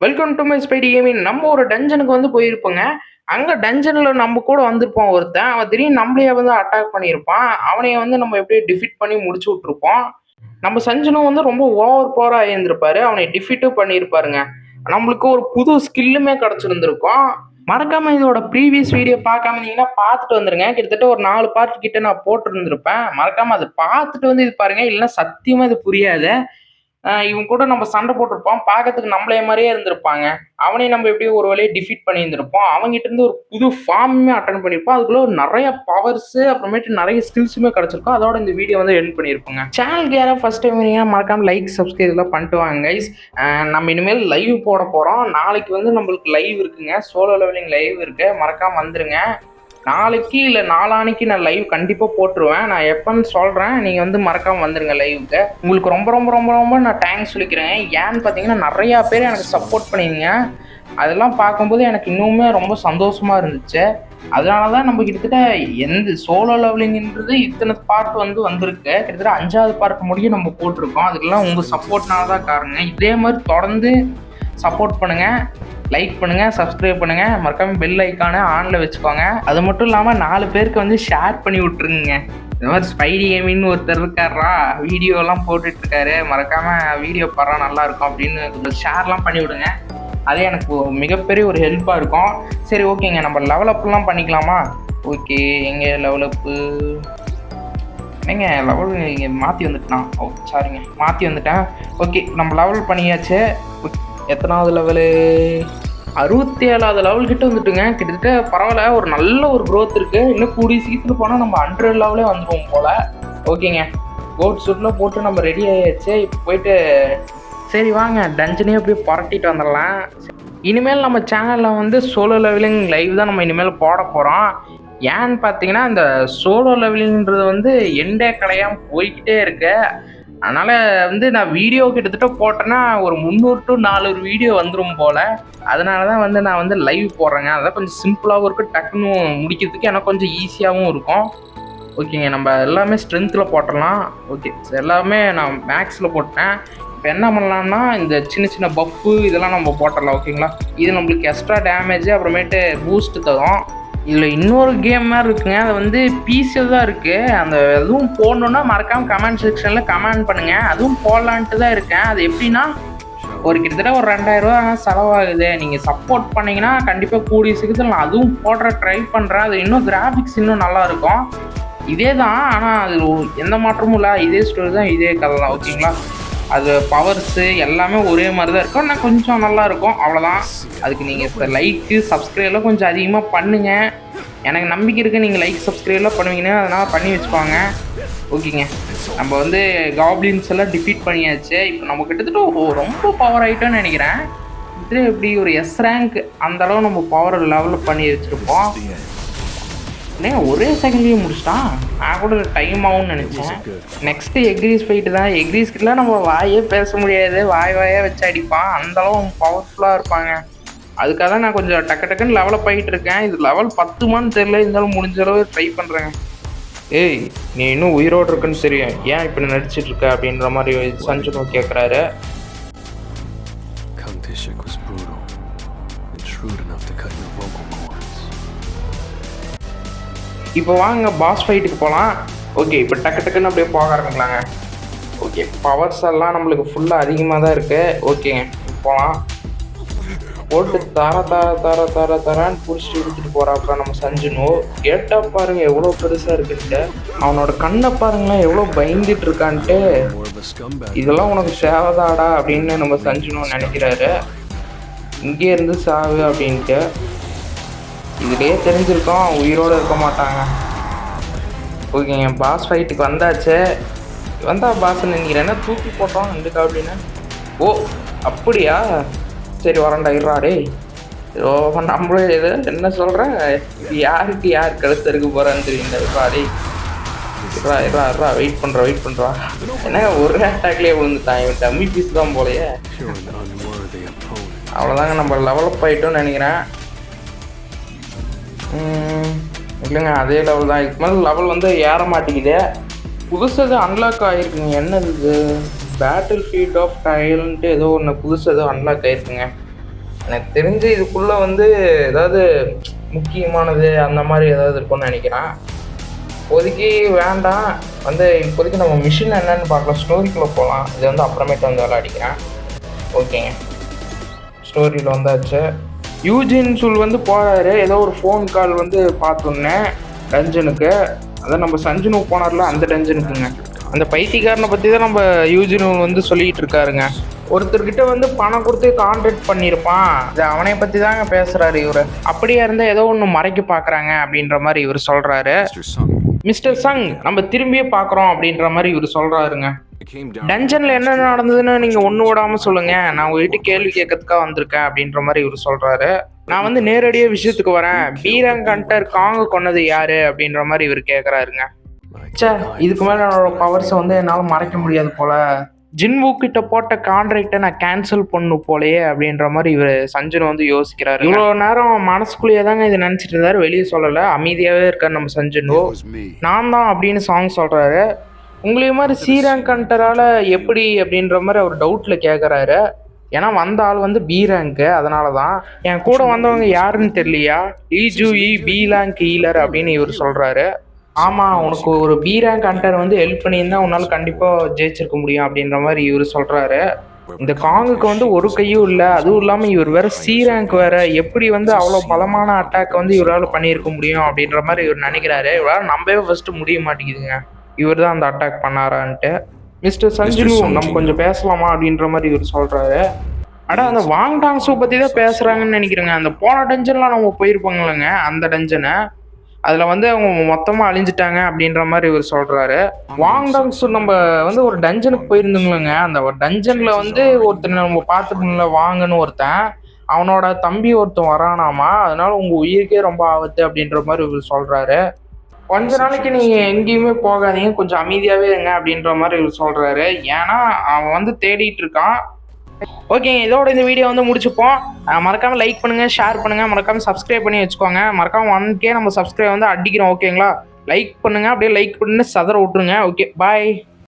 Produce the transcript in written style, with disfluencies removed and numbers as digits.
Welcome to my Spidey gaming. நம்ம ஒரு டஞ்சனுக்கு வந்து போயிருப்போங்க. அங்க டஞ்சன்ல நம்ம கூட வந்திருப்பான் ஒருத்தன். அவன் திடீர்னு நம்மளையே வந்து அட்டாக் பண்ணியிருப்பான். அவனைய வந்து நம்ம எப்படியோ டிஃபீட் பண்ணி முடிச்சு விட்டுருப்போம். நம்ம சஞ்சனும் வந்து ரொம்ப ஓவர் பவரா ஆயிருந்திருப்பாரு. அவனை டிஃபீட்டும் பண்ணியிருப்பாருங்க. நம்மளுக்கு ஒரு புது ஸ்கில்லுமே கிடைச்சிருந்திருக்கும். மறக்காம இதோட ப்ரீவியஸ் வீடியோ பார்க்காம இருந்தீங்கன்னா பார்த்துட்டு வந்துருங்க. கிட்டத்தட்ட ஒரு 4 பார்ட் கிட்ட நான் போட்டிருந்திருப்பேன். மறக்காம அதை பார்த்துட்டு வந்து இது பாருங்க. இல்லைன்னா சத்தியமா இது புரியாது. இவன் கூட நம்ம சண்டை போட்டிருப்போம். பார்க்கறதுக்கு நம்மளே மாரியே இருந்திருப்பாங்க. அவனையும் நம்ம எப்படியோ ஒரு வழியா டிஃபீட் பண்ணியிருந்திருப்போம். அவன்கிட்ட இருந்து ஒரு புது ஃபார்முமே அட்டெண்ட் பண்ணியிருப்போம். அதுக்குள்ள ஒரு நெறைய பவர்ஸு, அப்புறமேட்டு நெறைய ஸ்கில்ஸுமே கிடைச்சிருக்கும். அதோட இந்த வீடியோ வந்து எண்ட் பண்ணியிருப்போங்க. சேனலுக்கு யாராவது ஃபர்ஸ்ட் டைம் வரீங்கன்னா மறக்காம லைக், சப்ஸ்கிரைப் இதெல்லாம் பண்ணிட்டு வாங்க கைஸ். நம்ம இனிமேல் லைவ் போட போறோம். நாளைக்கு வந்து நம்மளுக்கு லைவ் இருக்குங்க. சோலோ லெவலிங் லைவ் இருக்கு. மறக்காம வந்துருங்க. நாளைக்கு இல்லை நாளானைக்கு நான் லைவ் கண்டிப்பாக போட்டுருவேன். நான் எப்போன்னு சொல்கிறேன். நீங்கள் வந்து மறக்காமல் வந்துடுங்க லைவுக்கு. உங்களுக்கு ரொம்ப ரொம்ப ரொம்ப ரொம்ப நான் தேங்க்ஸ் சொல்லிக்கிறேன். ஏன்னு பார்த்தீங்கன்னா நிறையா பேர் எனக்கு சப்போர்ட் பண்ணிங்க. அதெல்லாம் பார்க்கும்போது எனக்கு இன்னுமே ரொம்ப சந்தோஷமாக இருந்துச்சு. அதனால தான் நம்ம கிட்டத்தட்ட எந்த சோலோ லெவலிங்கிறது இத்தனை பார்ட் வந்து வந்திருக்கு. கிட்டத்தட்ட 5வது பார்ட் முடிய நம்ம போட்டிருக்கோம். அதுக்கெல்லாம் உங்கள் சப்போர்ட்னால தான் காரணம். இதே மாதிரி தொடர்ந்து சப்போர்ட் பண்ணுங்கள், லைக் பண்ணுங்கள், சப்ஸ்கிரைப் பண்ணுங்கள். மறக்காம பெல் ஐக்கானை ஆனில் வச்சுக்கோங்க. அது மட்டும் இல்லாமல் 4 பேருக்கு வந்து ஷேர் பண்ணி விட்ருங்க. இந்த மாதிரி ஸ்பைடி கேமிங்னு ஒருத்தர் இருக்காரா, வீடியோலாம் போட்டுட்ருக்காரு, மறக்காமல் வீடியோ பாடுறா நல்லாயிருக்கும் அப்படின்னு கொஞ்சம் ஷேர்லாம் பண்ணி விடுங்க. அதே எனக்கு மிகப்பெரிய ஒரு ஹெல்ப்பாக இருக்கும். சரி ஓகேங்க, நம்ம லெவலப்லாம் பண்ணிக்கலாமா? ஓகே, எங்கே லெவலப்பு? என்னங்க லெவல் இங்கே மாற்றி வந்துட்டான். ஓ சாரிங்க, மாற்றி வந்துட்டேன். ஓகே, நம்ம லெவல் பண்ணியாச்சு. எத்தனாவது லெவலு? 67வது லெவல் கிட்ட வந்துட்டுங்க. கிட்டத்தட்ட பரவாயில்ல, ஒரு நல்ல ஒரு க்ரோத் இருக்குது. இன்னும் கூடிய சீக்கிரத்தில் போனால் நம்ம 100 லெவலே வந்துடுவோம் போல். ஓகேங்க, கோட் சூட்லாம் போட்டு நம்ம ரெடி ஆகியாச்சு. இப்போ போயிட்டு சரி வாங்க டஞ்சனையும் அப்படியே புரட்டிட்டு வந்துடலாம். இனிமேல் நம்ம சேனலில் வந்து சோலோ லெவலிங் லைவ் தான் நம்ம இனிமேல் போட போகிறோம். ஏன்னு பார்த்தீங்கன்னா இந்த சோலோ லெவலிங்கிறது வந்து எண்டே கிடையாமல் போய்கிட்டே இருக்கு. அதனால் வந்து நான் வீடியோ கிட்டத்தட்ட போட்டேன்னா ஒரு 300 to 400 வீடியோ வந்துடும் போல். அதனால தான் வந்து நான் வந்து லைவ் போடுறேங்க. அதான் கொஞ்சம் சிம்பிளாகவும் இருக்கும், டக்குன்னு முடிக்கிறதுக்கு எனக்கு கொஞ்சம் ஈஸியாகவும் இருக்கும். ஓகேங்க, நம்ம எல்லாமே ஸ்ட்ரென்த்தில் போட்டுடலாம். ஓகே, எல்லாமே நான் மேக்ஸில் போட்டேன். இப்போ என்ன பண்ணலாம்னா இந்த சின்ன சின்ன பஃப்பு இதெல்லாம் நம்ம போட்டுடலாம். ஓகேங்களா, இது நம்மளுக்கு எக்ஸ்ட்ரா டேமேஜ் அப்புறமேட்டு பூஸ்ட் தரும். இதில் இன்னொரு கேம் மாதிரி இருக்குங்க. அது வந்து பிசியில் தான் இருக்குது. அந்த எதுவும் போடணுன்னா மறக்காமல் கமெண்ட் செக்ஷனில் கமெண்ட் பண்ணுங்கள். அதுவும் போடலான்ட்டு தான் இருக்கேன். அது எப்படின்னா ஒரு கிட்டத்தட்ட ஒரு 2000 ரூபா செலவாகுது. நீங்கள் சப்போர்ட் பண்ணிங்கன்னா கண்டிப்பாக கூடிய சீக்கிரத்தில் நான் அதுவும் போடுற ட்ரை பண்ணுறேன். அது இன்னும் கிராஃபிக்ஸ் இன்னும் நல்லாயிருக்கும். இதே தான், ஆனால் அது எந்த மாற்றமும் இல்லை. இதே ஸ்டோரி தான், இதே கதை தான். ஓகேங்களா, அது பவர்ஸு எல்லாமே ஒரே மாதிரி தான் இருக்கும். ஆனால் கொஞ்சம் நல்லாயிருக்கும், அவ்வளோதான். அதுக்கு நீங்கள் லைக்கு சப்ஸ்கிரைப்லாம் கொஞ்சம் அதிகமாக பண்ணுங்கள். எனக்கு நம்பிக்கை இருக்குது நீங்கள் லைக் சப்ஸ்கிரைப்லாம் பண்ணுவீங்கன்னு. அதனால் பண்ணி வச்சுக்கோங்க. ஓகேங்க, நம்ம வந்து காப்ளின்ஸ் எல்லாம் டிஃபீட் பண்ணியாச்சு. இப்போ நம்ம கிட்டத்தட்ட ரொம்ப பவர் ஆகிட்டோன்னு நினைக்கிறேன். இது எப்படி ஒரு எஸ் ரேங்க் அந்தளவு நம்ம பவர் லெவலில் பண்ணி வச்சுருப்போம். இல்லைங்க, ஒரே செகண்ட்லேயே முடிச்சிட்டான். நான் கூட டைம் ஆகும்னு நினச்சேன். நெக்ஸ்ட்டு எக்ரீஸ் ஃபைட்டு தான். எக்ரீஸ் கிட்டலாம் நம்ம வாயே பேச முடியாது, வாயே வச்சு அடிப்பான். அந்தளவு பவர்ஃபுல்லாக இருப்பாங்க. அதுக்காக தான் நான் கொஞ்சம் டக்குன்னு லெவலப் ஆகிட்டு இருக்கேன். இது லெவல் 10மான்னு தெரியல, இருந்தாலும் முடிஞ்ச அளவு ட்ரை பண்ணுறேங்க. ஏய், நீ இன்னும் உயிரோடு இருக்குன்னு தெரியும், ஏன் இப்படி நடிச்சிட்டு இருக்க அப்படின்ற மாதிரி சஞ்சனோ கேட்குறாரு. இப்போ வாங்க பாஸ் ஃபைட்டுக்கு போகலாம். ஓகே, இப்போ டக்குன்னு அப்படியே போக ஆரம்பிக்கலாங்க. ஓகே, பவர்ஸ் எல்லாம் நம்மளுக்கு ஃபுல்லாக அதிகமாக தான் இருக்குது. ஓகேங்க, போகலாம். போட்டு தரான்னு பிடிச்சிட்டு இழுத்துட்டு போகிறாப்பா நம்ம சஞ்சனு. கேட்டால் பாருங்க எவ்வளோ பெருசாக இருக்குன்ட்டு. அவனோட கண்ணை பாருங்களேன் எவ்வளோ பயந்துட்டு இருக்கான்ட்டு. இதெல்லாம் உனக்கு சேவதாடா அப்படின்னு நம்ம சஞ்சனு நினைக்கிறாரு. இங்கே இருந்து சாவு அப்படின்ட்டு. இதுலேயே தெரிஞ்சிருக்கோம் உயிரோடு இருக்க மாட்டாங்க. ஓகேங்க, பாஸ் ஃபைட்டுக்கு வந்தாச்சு. வந்தா பாஸ்ன்னு நினைக்கிறேன்னா தூக்கி போட்டோம் ரெண்டுக்கா அப்படின்னு. ஓ அப்படியா, சரி வரண்டா இருறாடே. ஓ நம்மளே இது என்ன சொல்கிறேன், இது யாருக்கு யார் கழுத்து இருக்க போகிறான்னு தெரியுங்க. இருறாடே, இருறா வெயிட் பண்ணுறா. ஏன்னா ஒரு அட்டாக்லேயே விழுந்துட்டான். இவன் டம்மி பீஸ் தான் போலையே. அவ்வளோதாங்க, நம்ம லெவலப் ஆகிட்டோன்னு நினைக்கிறேன். இல்லைங்க, அதே லெவல் தான். இதுக்கு மேலே லெவல் வந்து ஏற மாட்டேங்குது. புதுசது அன்லாக் ஆகிருக்குங்க. என்னது இது, பேட்டில் ஃபீல்ட் ஆஃப் டைல்ன்ட்டு ஏதோ ஒன்று புதுசு ஏதோ அன்லாக் ஆகிருக்குங்க. எனக்கு தெரிஞ்சு இதுக்குள்ளே வந்து ஏதாவது முக்கியமானது அந்த மாதிரி ஏதாவது இருக்கும்னு நினைக்கிறேன். இப்போதைக்கு வேண்டாம். இப்போதைக்கு நம்ம மிஷின் என்னன்னு பார்க்கலாம். ஸ்டோரிக்குள்ளே போகலாம். இது வந்து அப்புறமேட்டு வந்து விளையாடிக்கிறேன். ஓகேங்க, ஸ்டோரியில் வந்தாச்சு. யூஜின் சூல் வந்து போகிறாரு. ஏதோ ஒரு ஃபோன் கால் வந்து பார்த்தோன்னே டஞ்சனுக்கு. அதான் நம்ம சஞ்சனு போனார்ல அந்த டஞ்சனுக்குங்க. அந்த பைத்தியக்காரனை பற்றி தான் நம்ம யூஜினு வந்து சொல்லிகிட்டு இருக்காருங்க. ஒருத்தர்கிட்ட வந்து பணம் கொடுத்து கான்ட்ராக்ட் பண்ணியிருப்பான். இது அவனை பற்றி தாங்க பேசுகிறாரு இவர். அப்படியே இருந்தால் ஏதோ ஒன்று மறைக்க பார்க்குறாங்க அப்படின்ற மாதிரி இவர் சொல்கிறாரு. மிஸ்டர் சங், நம்ம திரும்பியே பார்க்குறோம் அப்படின்ற மாதிரி இவர் சொல்கிறாருங்க. டஞ்சனில் என்ன நடந்ததுன்னு நீங்கள் ஒன்று விடாமல் சொல்லுங்கள், நான் உங்ககிட்ட கேள்வி கேட்கறதுக்காக வந்திருக்கேன் அப்படின்ற மாதிரி இவர் சொல்கிறாரு. நான் வந்து நேரடியாக விஷயத்துக்கு வரேன். பீரங் ஹண்டர் காங்க கொன்னது யாரு அப்படின்ற மாதிரி இவர் கேட்குறாருங்க. சே, இதுக்கு மேலே என்னோட பவர்ஸை வந்து என்னால் மறைக்க முடியாது போல. ஜின்வு கிட்ட போட்ட கான்ட்ராக்டை நான் கேன்சல் பண்ணும் போலையே அப்படின்ற மாதிரி இவர் சஞ்சனு வந்து யோசிக்கிறாரு. இவ்வளோ நேரம் மனசுக்குள்ளேயே தாங்க இதை நினச்சிட்டு இருந்தாரு, வெளியே சொல்லலை, அமைதியாகவே இருக்கார் நம்ம சஞ்சனு. நான் தான் அப்படின்னு சாங் சொல்கிறாரு. உங்களையும் மாதிரி சீரேங்க் ஹண்டரால் எப்படி அப்படின்ற மாதிரி அவர் டவுட்டில் கேட்குறாரு. ஏன்னா வந்த ஆள் வந்து பி ரேங்க்கு, அதனால தான். என் கூட வந்தவங்க யாருன்னு தெரியலையா, இஜூஇ பி ரேங்க் ஹீலர் அப்படின்னு இவர் சொல்கிறாரு. ஆமாம், உனக்கு ஒரு பி ரேங்க் ஹண்டர் வந்து ஹெல்ப் பண்ணியிருந்தா உன்னால் கண்டிப்பாக ஜெயிச்சிருக்க முடியும் அப்படின்ற மாதிரி இவர் சொல்கிறாரு. இந்த காங்குக்கு வந்து ஒரு கையும் இல்லை, அதுவும் இல்லாமல் இவர் வேற சி ரேங்க் வேற, எப்படி வந்து அவ்வளோ பலமான அட்டாக் வந்து இவரால் பண்ணியிருக்க முடியும் அப்படின்ற மாதிரி இவர் நினைக்கிறாரு. இவரால் நம்பவே ஃபஸ்ட்டு முடிய மாட்டேங்குதுங்க, இவர் தான் அந்த அட்டாக் பண்ணாரான்ட்டு. மிஸ்டர் சஞ்சனு, நம்ம கொஞ்சம் பேசலாமா அப்படின்ற மாதிரி இவர் சொல்கிறாரு. அட, அந்த வாங்டாங் ஷூ பற்றி தான் பேசுகிறாங்கன்னு நினைக்கிறேங்க. அந்த போன டஞ்சன்லாம் நம்ம போயிருப்பாங்களேங்க, அந்த டஞ்சனை அதில் வந்து அவங்க மொத்தமாக அழிஞ்சிட்டாங்க அப்படின்ற மாதிரி இவர் சொல்கிறாரு. வாங்டாங் ஷூ நம்ம வந்து ஒரு டஞ்சனுக்கு போயிருந்தோங்களேங்க. அந்த ஒரு டஞ்சனில் வந்து ஒருத்தர் நம்ம பார்த்துருக்கோம்ல, வாங்கன்னு ஒருத்தன், அவனோட தம்பி ஒருத்தன் வரானாமா, அதனால உங்கள் உயிருக்கே ரொம்ப ஆபத்து அப்படின்ற மாதிரி இவர் சொல்கிறாரு. கொஞ்ச நாளைக்கு நீங்கள் எங்கேயுமே போகாதீங்க, கொஞ்சம் அமைதியாகவே இருங்க அப்படின்ற மாதிரி இவர் சொல்கிறாரு. ஏன்னா அவன் வந்து தேடிட்டு இருக்கான். ஓகேங்க, இதோட இந்த வீடியோ வந்து முடிச்சுப்போம். மறக்காமல் லைக் பண்ணுங்கள், ஷேர் பண்ணுங்கள், மறக்காமல் சப்ஸ்கிரைப் பண்ணி வச்சுக்கோங்க. மறக்காமல் 1K நம்ம சப்ஸ்கிரைப் வந்து அடிக்கிறோம். ஓகேங்களா, லைக் பண்ணுங்கள், அப்படியே லைக் பண்ணி சதற விட்ருங்க. ஓகே, பாய்.